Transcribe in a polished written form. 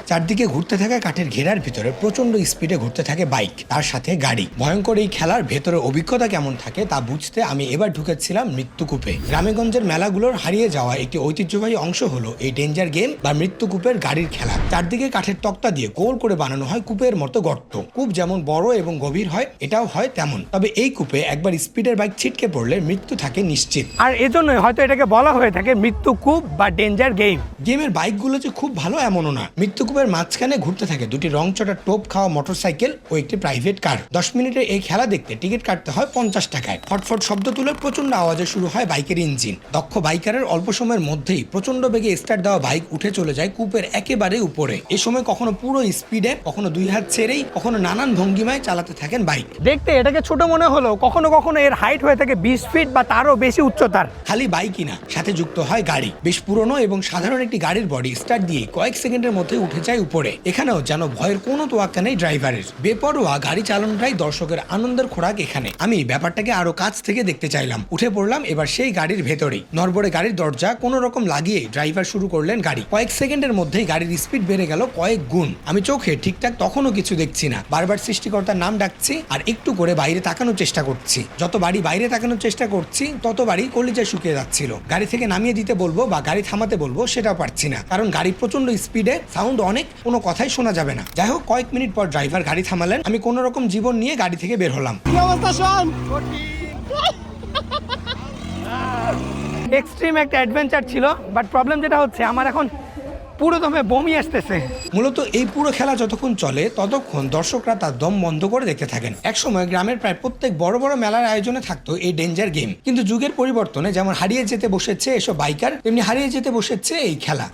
চারদিকে ঘুরতে থাকা কাঠের ঘেরার ভিতরে প্রচন্ড স্পিডে ঘুরতে থাকে বাইক, তার সাথে গাড়ি। ভয়ঙ্কর এই খেলার ভেতরে অভিজ্ঞতা কেমন থাকে তা বুঝতে আমি এবার ঢুকেছিলাম মৃত্যুকূপে। গ্রামেগঞ্জের মেলাগুলোর হারিয়ে যাওয়া একটি ঐতিহ্যবাহী অংশ হলো এই ডেঞ্জার গেম বা মৃত্যুকূপের গাড়ির খেলা। চারদিকে কাঠের তক্তা দিয়ে গোল করে বানানো হয় কূপের মতো গর্ত। কূপ যেমন বড় এবং গভীর হয়, এটাও হয় তেমন। তবে এই কূপে একবার স্পিডের বাইক ছিটকে পড়লে মৃত্যু থাকে নিশ্চিত। আর এজন্যই হয়তো এটাকে বলা হয়ে থাকে মৃত্যুকূপ বা ডেঞ্জার গেম। গেমের বাইকগুলো যে খুব ভালো এমনও না। মৃত্যুকূপের মাঝখানে ঘুরতে থাকে দুটি রংচটা টোপ খাওয়া মোটরসাইকেল ও একটি প্রাইভেট কার। 10 মিনিটের এই খেলা দেখতে টিকিট কাটতে হয় 50 টাকায়। ফটফট শব্দ তুলে প্রচন্ড আওয়াজে শুরু হয় বাইকের ইঞ্জিন। দক্ষ বাইকারের অল্প সময়ের মধ্যেই প্রচন্ড বেগে স্টার্ট দেওয়া বাইক উঠে চলে যায় কূপের একেবারে উপরে। এই সময় কখনো পুরো স্পিডে, কখনো দুই হাত ছেড়েই, কখনো নানান ভঙ্গিমায় চালাতে থাকেন বাইক। দেখতে এটাকে ছোট মনে হলেও কখনো কখনো এর হাইট হয়ে থাকে 20 ফিট বা তারও বেশি উচ্চতার। খালি বাইকই না, সাথে যুক্ত হয় গাড়ি। বেশ পুরনো এবং সাধারণ একটি গাড়ির বডি স্টার্ট দিয়ে কয়েক সেকেন্ডের মধ্যে উঠে যায় উপরে। এখানেও যেন ভয়ের কোনো তোয়াক্কা নেই ড্রাইভারের। বেপরোয়া গাড়ি চালানোটাই দর্শকের আনন্দের খোরাক এখানে। আমি ব্যাপারটাকে আরো কাছ থেকে দেখতে চাইলাম। উঠে পড়লাম এবার সেই গাড়ির ভেতরেই। নড়বড়ে গাড়ির দরজা কোনো রকম লাগিয়ে ড্রাইভার শুরু করলেন গাড়ি। কয়েক সেকেন্ডের মধ্যেই গাড়ির স্পিড বেড়ে গেল কয়েক গুণ। আমি চোখে ঠিকঠাক তখনও কিছু দেখছি না। বারবার সৃষ্টিকর্তার নাম ডাকছি আর একটু করে বাইরে তাকানোর চেষ্টা করছি। যতবারই বাইরে তাকানোর চেষ্টা করছি ততবারই কলিজা শুকিয়ে যাচ্ছিল। গাড়ি থেকে নামিয়ে দিতে বলবো বা গাড়ি থামাতে বলবো সেটাও পারছি না, কারণ গাড়ি প্রচন্ড স্পিডে, সাউন্ড অনেক, কোনো কথাই শোনা যাবে না। যাই হোক, কয়েক মিনিট পর ড্রাইভার গাড়ি থামালেন। আমি কোনো রকম জীবন নিয়ে গাড়ি থেকে বের হলাম। এক্সট্রিম একটা অ্যাডভেঞ্চার ছিল, বাট প্রবলেম যেটা হচ্ছে আমার এখন পুরো দমে বমি আসতেছে। মূলত এই পুরো খেলা যতক্ষণ চলে ততক্ষণ দর্শকরা তার দম বন্ধ করে দেখতে থাকেন। একসময় গ্রামের প্রায় প্রত্যেক বড় বড় মেলার আয়োজনে থাকতো এই ডেঞ্জার গেম, কিন্তু যুগের পরিবর্তনে যেমন হারিয়ে যেতে বসেছে এসব বাইকার, তেমনি হারিয়ে যেতে বসেছে এই খেলা।